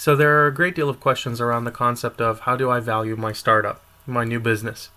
So there are a great deal of questions around the concept of how do I value my startup, my new business?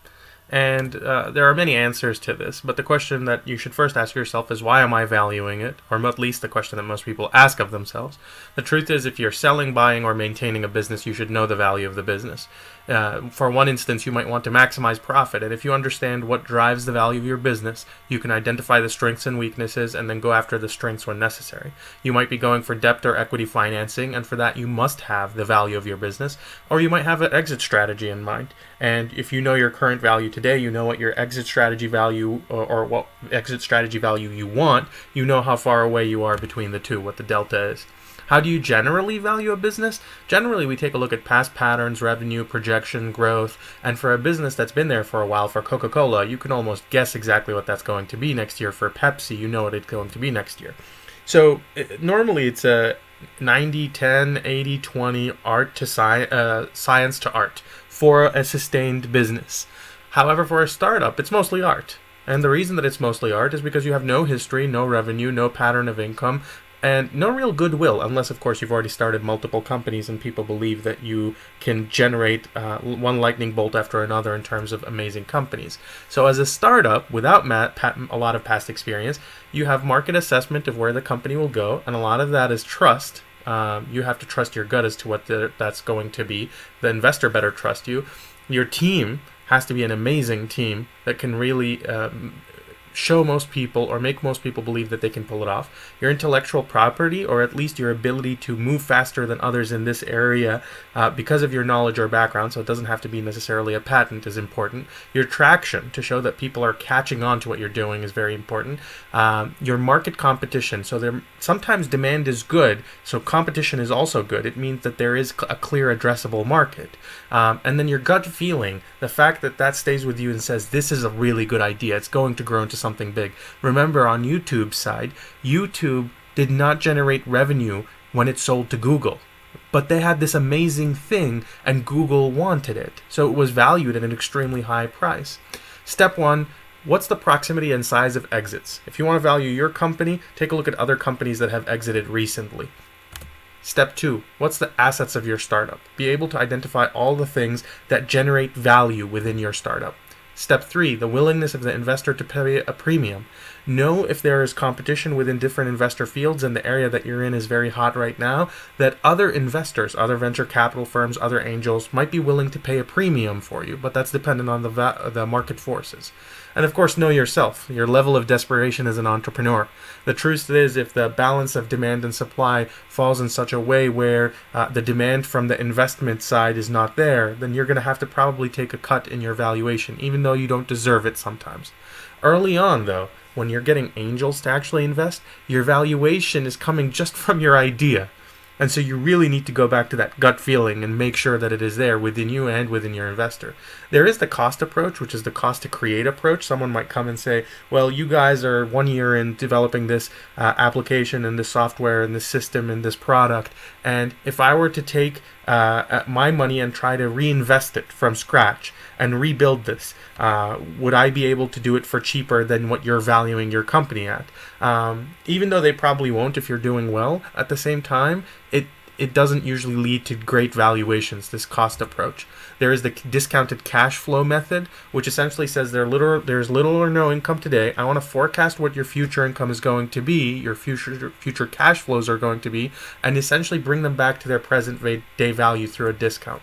And there are many answers to this, but the question that you should first ask yourself is why am I valuing it? Or at least the question that most people ask of themselves. The truth is, if you're selling, buying, or maintaining a business, you should know the value of the business. For one instance, you might want to maximize profit, and if you understand what drives the value of your business, you can identify the strengths and weaknesses and then go after the strengths when necessary. You might be going for debt or equity financing, and for that you must have the value of your business, or you might have an exit strategy in mind. And if you know your current value today, you know what your exit strategy value or what exit strategy value you want, you know how far away you are between the two, what the delta is. How do you generally value a business? Generally, we take a look at past patterns, revenue, projection, growth, and for a business that's been there for a while, for Coca-Cola, you can almost guess exactly what that's going to be next year. For Pepsi, you know what it's going to be next year. So normally it's a 90-10, 80-20 art to science to art for a sustained business. However, for a startup, it's mostly art. And the reason that it's mostly art is because you have no history, no revenue, no pattern of income, and no real goodwill, unless, of course, you've already started multiple companies and people believe that you can generate one lightning bolt after another in terms of amazing companies. So as a startup, without a lot of past experience, you have market assessment of where the company will go, and a lot of that is trust. You have to trust your gut as to what that's going to be. The investor better trust you. Your team has to be an amazing team that can really show most people or make most people believe that they can pull it off. Your intellectual property, or at least your ability to move faster than others in this area because of your knowledge or background, so it doesn't have to be necessarily a patent, is important. Your traction, to show that people are catching on to what you're doing, is very important. Your market competition, so sometimes demand is good, so competition is also good. It means that there is a clear addressable market. And then your gut feeling, the fact that that stays with you and says, this is a really good idea, it's going to grow into something big. Remember, on YouTube's side, YouTube did not generate revenue when it sold to Google, but they had this amazing thing and Google wanted it, so it was valued at an extremely high price. Step one, what's the proximity and size of exits? If you want to value your company, take a look at other companies that have exited recently. Step 2, what's the assets of your startup? Be able to identify all the things that generate value within your startup. Step 3, the willingness of the investor to pay a premium. Know if there is competition within different investor fields and the area that you're in is very hot right now, that other investors, other venture capital firms, other angels might be willing to pay a premium for you, but that's dependent on the market forces. And of course, know yourself, your level of desperation as an entrepreneur. The truth is, if the balance of demand and supply falls in such a way where the demand from the investment side is not there, then you're going to have to probably take a cut in your valuation, even though you don't deserve it sometimes. Early on, though, when you're getting angels to actually invest, your valuation is coming just from your idea. And so you really need to go back to that gut feeling and make sure that it is there within you and within your investor. There is the cost approach, which is the cost to create approach. Someone might come and say, well, you guys are 1 year in developing this application and this software and this system and this product. And if I were to take my money and try to reinvest it from scratch and rebuild this, would I be able to do it for cheaper than what you're valuing your company at? Even though they probably won't if you're doing well, at the same time, it doesn't usually lead to great valuations, this cost approach. There is the discounted cash flow method, which essentially says there's little or no income today. I want to forecast what your future income is going to be, your future cash flows are going to be, and essentially bring them back to their present day value through a discount.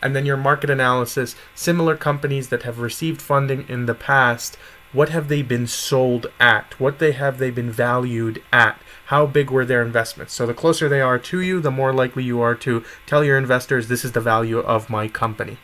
And then your market analysis, similar companies that have received funding in the past, what have they been sold at? What have they been valued at? How big were their investments? So the closer they are to you, the more likely you are to tell your investors, this is the value of my company.